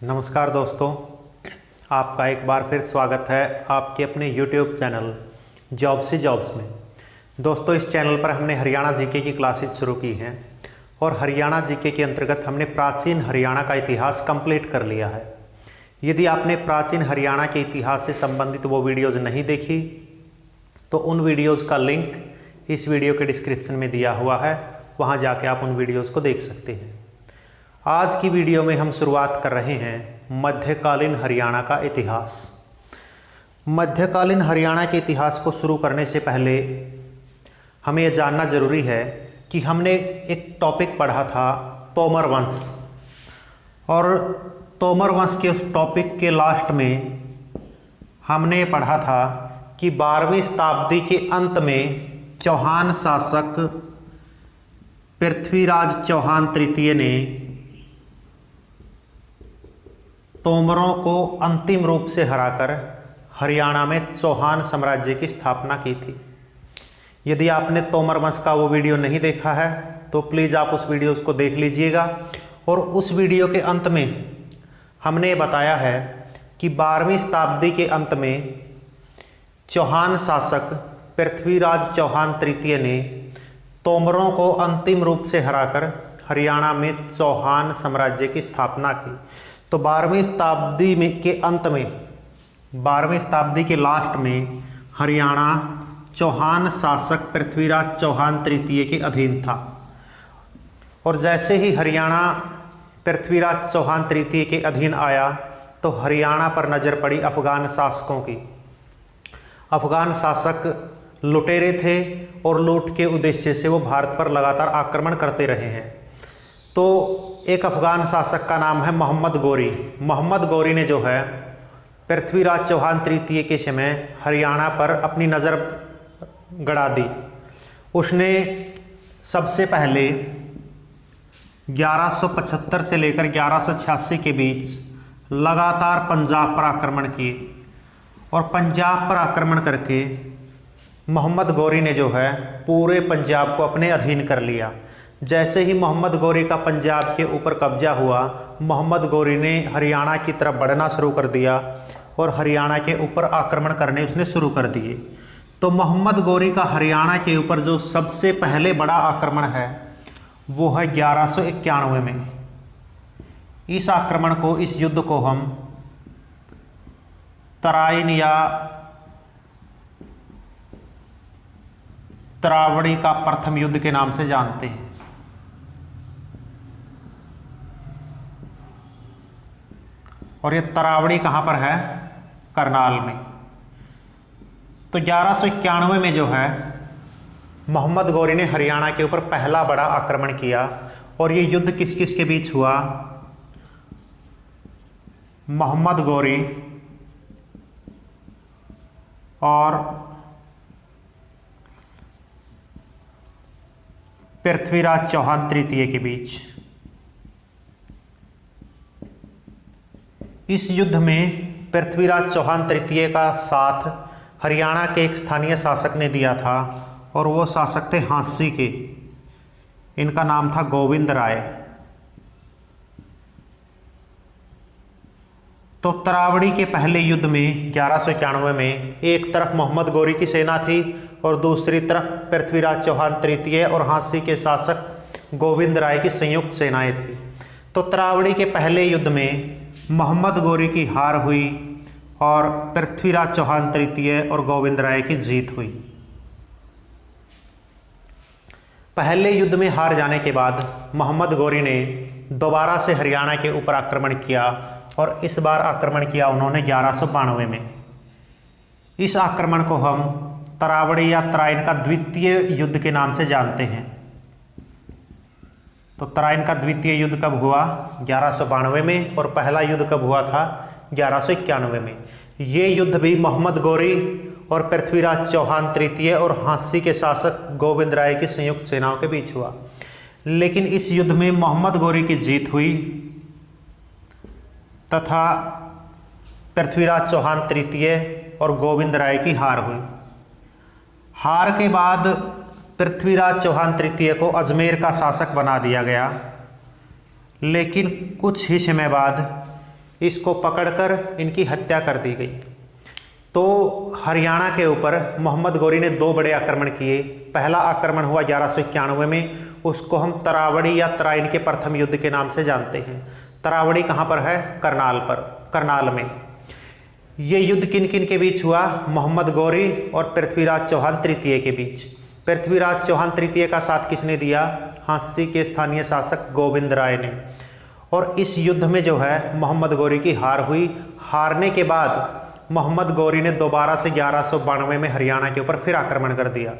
नमस्कार दोस्तों, आपका एक बार फिर स्वागत है आपके अपने YouTube चैनल जॉब से जॉब्स में। दोस्तों, इस चैनल पर हमने हरियाणा जीके की क्लासेज शुरू की हैं और हरियाणा जीके के अंतर्गत हमने प्राचीन हरियाणा का इतिहास कंप्लीट कर लिया है। यदि आपने प्राचीन हरियाणा के इतिहास से संबंधित वो वीडियोज़ नहीं देखी तो उन वीडियोज़ का लिंक इस वीडियो के डिस्क्रिप्शन में दिया हुआ है, वहाँ जाके आप उन वीडियोज़ को देख सकते हैं। आज की वीडियो में हम शुरुआत कर रहे हैं मध्यकालीन हरियाणा का इतिहास। मध्यकालीन हरियाणा के इतिहास को शुरू करने से पहले हमें यह जानना ज़रूरी है कि हमने एक टॉपिक पढ़ा था तोमर वंश, और तोमर वंश के उस टॉपिक के लास्ट में हमने पढ़ा था कि 12वीं शताब्दी के अंत में चौहान शासक पृथ्वीराज चौहान तृतीय ने तोमरों को अंतिम रूप से हराकर हरियाणा में चौहान साम्राज्य की स्थापना की थी। यदि आपने तोमर वंश का वो वीडियो नहीं देखा है तो प्लीज़ आप उस वीडियोज़ को देख लीजिएगा। और उस वीडियो के अंत में हमने बताया है कि 12वीं शताब्दी के अंत में चौहान शासक पृथ्वीराज चौहान तृतीय ने तोमरों को अंतिम रूप से हराकर हरियाणा में चौहान साम्राज्य की स्थापना की। तो 12वीं शताब्दी में के अंत में, 12वीं शताब्दी के लास्ट में हरियाणा चौहान शासक पृथ्वीराज चौहान तृतीय के अधीन था। और जैसे ही हरियाणा पृथ्वीराज चौहान तृतीय के अधीन आया तो हरियाणा पर नज़र पड़ी अफगान शासकों की। अफगान शासक लुटेरे थे और लूट के उद्देश्य से वो भारत पर लगातार आक्रमण करते रहे हैं। तो एक अफगान शासक का नाम है मोहम्मद गोरी। मोहम्मद गोरी ने जो है पृथ्वीराज चौहान तृतीय के समय हरियाणा पर अपनी नज़र गड़ा दी। उसने सबसे पहले 1175 से लेकर 1186 के बीच लगातार पंजाब पर आक्रमण किए, और पंजाब पर आक्रमण करके मोहम्मद गोरी ने जो है पूरे पंजाब को अपने अधीन कर लिया। जैसे ही मोहम्मद गोरी का पंजाब के ऊपर कब्जा हुआ, मोहम्मद गोरी ने हरियाणा की तरफ बढ़ना शुरू कर दिया और हरियाणा के ऊपर आक्रमण करने उसने शुरू कर दिए। तो मोहम्मद गोरी का हरियाणा के ऊपर जो सबसे पहले बड़ा आक्रमण है वो है 1191 में। इस आक्रमण को, इस युद्ध को हम तराइन या तरावड़ी का प्रथम युद्ध के नाम से जानते हैं। और ये तरावड़ी कहाँ पर है? करनाल में। तो 1191 में जो है मोहम्मद गोरी ने हरियाणा के ऊपर पहला बड़ा आक्रमण किया। और ये युद्ध किस किस के बीच हुआ? मोहम्मद गोरी और पृथ्वीराज चौहान तृतीय के बीच। इस युद्ध में पृथ्वीराज चौहान तृतीय का साथ हरियाणा के एक स्थानीय शासक ने दिया था, और वो शासक थे हाँसी के। इनका नाम था गोविंद राय। तो तरावड़ी के पहले युद्ध में 1191 में एक तरफ मोहम्मद गोरी की सेना थी और दूसरी तरफ पृथ्वीराज चौहान तृतीय और हाँसी के शासक गोविंद राय की संयुक्त सेनाएं थी। तो तरावड़ी के पहले युद्ध में मोहम्मद गोरी की हार हुई और पृथ्वीराज चौहान तृतीय और गोविंद राय की जीत हुई। पहले युद्ध में हार जाने के बाद मोहम्मद गोरी ने दोबारा से हरियाणा के ऊपर आक्रमण किया, और इस बार आक्रमण किया उन्होंने 1192 में। इस आक्रमण को हम तरावड़ी या तराइन का द्वितीय युद्ध के नाम से जानते हैं। तो तराइन का द्वितीय युद्ध कब हुआ? 1192 में। और पहला युद्ध कब हुआ था? 1191 में। ये युद्ध भी मोहम्मद गोरी और पृथ्वीराज चौहान तृतीय और हाँसी के शासक गोविंद राय की संयुक्त सेनाओं के बीच हुआ। लेकिन इस युद्ध में मोहम्मद गोरी की जीत हुई तथा पृथ्वीराज चौहान तृतीय और गोविंद राय की हार हुई। हार के बाद पृथ्वीराज चौहान तृतीय को अजमेर का शासक बना दिया गया। लेकिन कुछ ही समय बाद इसको पकड़कर इनकी हत्या कर दी गई। तो हरियाणा के ऊपर मोहम्मद गौरी ने 2 बड़े आक्रमण किए। पहला आक्रमण हुआ 1191 में, उसको हम तरावड़ी या तराइन के प्रथम युद्ध के नाम से जानते हैं। तरावड़ी कहाँ पर है? करनाल में। ये युद्ध किन किन के बीच हुआ? मोहम्मद गौरी और पृथ्वीराज चौहान तृतीय के बीच। पृथ्वीराज चौहान तृतीय का साथ किसने दिया? हाँसी के स्थानीय शासक गोविंद राय ने। और इस युद्ध में जो है मोहम्मद गौरी की हार हुई। हारने के बाद मोहम्मद गौरी ने दोबारा से 1192 में हरियाणा के ऊपर फिर आक्रमण कर दिया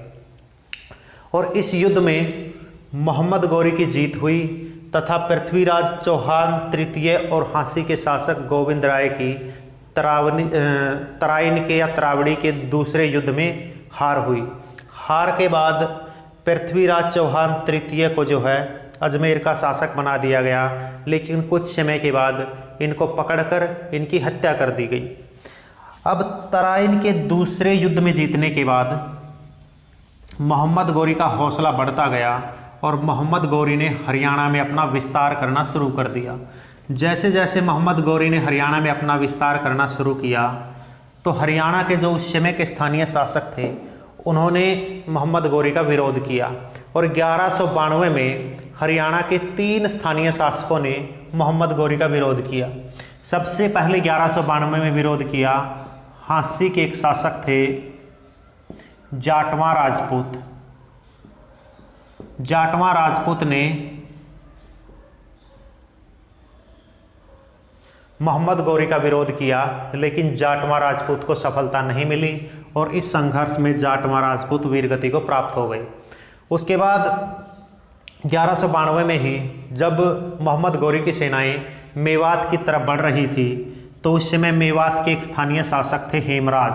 और इस युद्ध में मोहम्मद गौरी की जीत हुई तथा पृथ्वीराज चौहान तृतीय और हाँसी के शासक गोविंद राय की तराइन के या तरावड़ी के दूसरे युद्ध में हार हुई। हार के बाद पृथ्वीराज चौहान तृतीय को जो है अजमेर का शासक बना दिया गया, लेकिन कुछ समय के बाद इनको पकड़कर इनकी हत्या कर दी गई। अब तराइन के दूसरे युद्ध में जीतने के बाद मोहम्मद गौरी का हौसला बढ़ता गया और मोहम्मद गौरी ने हरियाणा में अपना विस्तार करना शुरू कर दिया। जैसे जैसे मोहम्मद गौरी ने हरियाणा में अपना विस्तार करना शुरू किया तो हरियाणा के जो उस समय के स्थानीय शासक थे उन्होंने मोहम्मद गौरी का विरोध किया और 1192 में हरियाणा के 3 स्थानीय शासकों ने मोहम्मद गौरी का विरोध किया। सबसे पहले 1192 में विरोध किया हाँसी के एक शासक थे जाटवा राजपूत। जाटवा राजपूत ने मोहम्मद गौरी का विरोध किया, लेकिन जाटवा राजपूत को सफलता नहीं मिली और इस संघर्ष में जाटवा राजपूत वीरगति को प्राप्त हो गए। उसके बाद 1192 में ही जब मोहम्मद गौरी की सेनाएं मेवात की तरफ बढ़ रही थी तो उस समय मेवात के एक स्थानीय शासक थे हेमराज।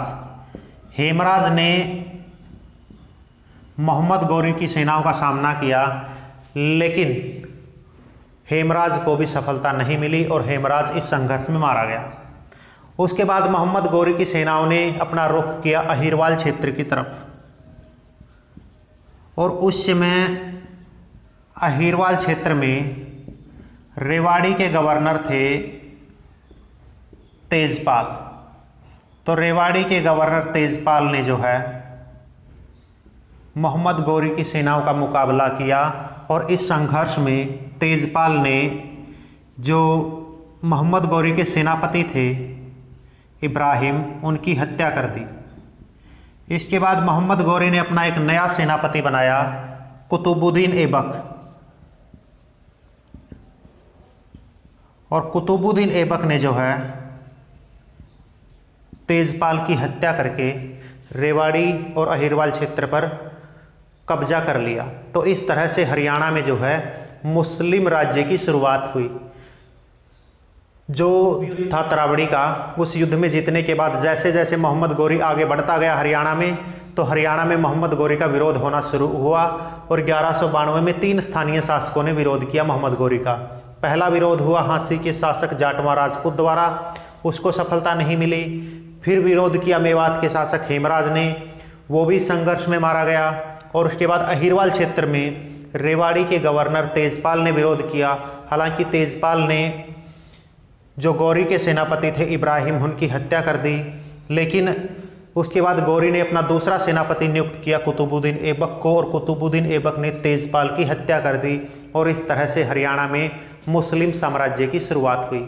हेमराज ने मोहम्मद गौरी की सेनाओं का सामना किया, लेकिन हेमराज को भी सफलता नहीं मिली और हेमराज इस संघर्ष में मारा गया। उसके बाद मोहम्मद गौरी की सेनाओं ने अपना रुख किया अहिरवाल क्षेत्र की तरफ और उस समय अहिरवाल क्षेत्र में रेवाड़ी के गवर्नर थे तेजपाल। तो रेवाड़ी के गवर्नर तेजपाल ने जो है मोहम्मद गौरी की सेनाओं का मुकाबला किया और इस संघर्ष में तेजपाल ने जो मोहम्मद गौरी के सेनापति थे इब्राहिम, उनकी हत्या कर दी। इसके बाद मोहम्मद गौरी ने अपना एक नया सेनापति बनाया कुतुबुद्दीन ऐबक और कुतुबुद्दीन ऐबक ने जो है तेजपाल की हत्या करके रेवाड़ी और अहिरवाल क्षेत्र पर कब्जा कर लिया। तो इस तरह से हरियाणा में जो है मुस्लिम राज्य की शुरुआत हुई। जो था तरावड़ी का, उस युद्ध में जीतने के बाद जैसे जैसे मोहम्मद गौरी आगे बढ़ता गया हरियाणा में, तो हरियाणा में मोहम्मद गौरी का विरोध होना शुरू हुआ और 1192 में 3 स्थानीय शासकों ने विरोध किया मोहम्मद गौरी का। पहला विरोध हुआ हाँसी के शासक जाटवा राजपूत द्वारा, उसको सफलता नहीं मिली। फिर विरोध किया मेवात के शासक हेमराज ने, वो भी संघर्ष में मारा गया। और उसके बाद अहिरवाल क्षेत्र में रेवाड़ी के गवर्नर तेजपाल ने विरोध किया। हालांकि तेजपाल ने जो गौरी के सेनापति थे इब्राहिम, उनकी हत्या कर दी, लेकिन उसके बाद गौरी ने अपना दूसरा सेनापति नियुक्त किया कुतुबुद्दीन ऐबक को और कुतुबुद्दीन ऐबक ने तेजपाल की हत्या कर दी और इस तरह से हरियाणा में मुस्लिम साम्राज्य की शुरुआत हुई।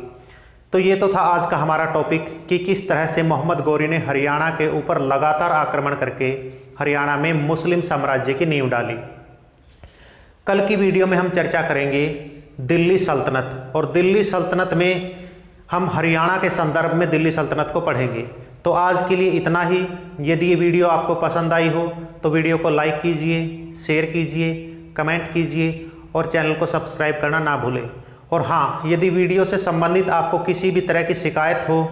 तो ये तो था आज का हमारा टॉपिक कि किस तरह से मोहम्मद गौरी ने हरियाणा के ऊपर लगातार आक्रमण करके हरियाणा में मुस्लिम साम्राज्य की नींव डाली। कल की वीडियो में हम चर्चा करेंगे दिल्ली सल्तनत, और दिल्ली सल्तनत में हम हरियाणा के संदर्भ में दिल्ली सल्तनत को पढ़ेंगे। तो आज के लिए इतना ही। यदि ये वीडियो आपको पसंद आई हो तो वीडियो को लाइक कीजिए, शेयर कीजिए, कमेंट कीजिए और चैनल को सब्सक्राइब करना ना भूलें। और हाँ, यदि वीडियो से संबंधित आपको किसी भी तरह की शिकायत हो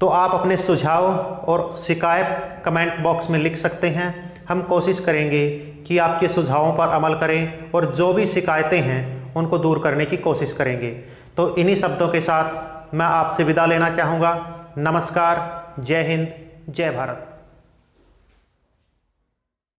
तो आप अपने सुझाव और शिकायत कमेंट बॉक्स में लिख सकते हैं। हम कोशिश करेंगे कि आपके सुझावों पर अमल करें और जो भी शिकायतें हैं उनको दूर करने की कोशिश करेंगे। तो इन्हीं शब्दों के साथ मैं आपसे विदा लेना चाहूँगा। नमस्कार, जय हिंद, जय भारत।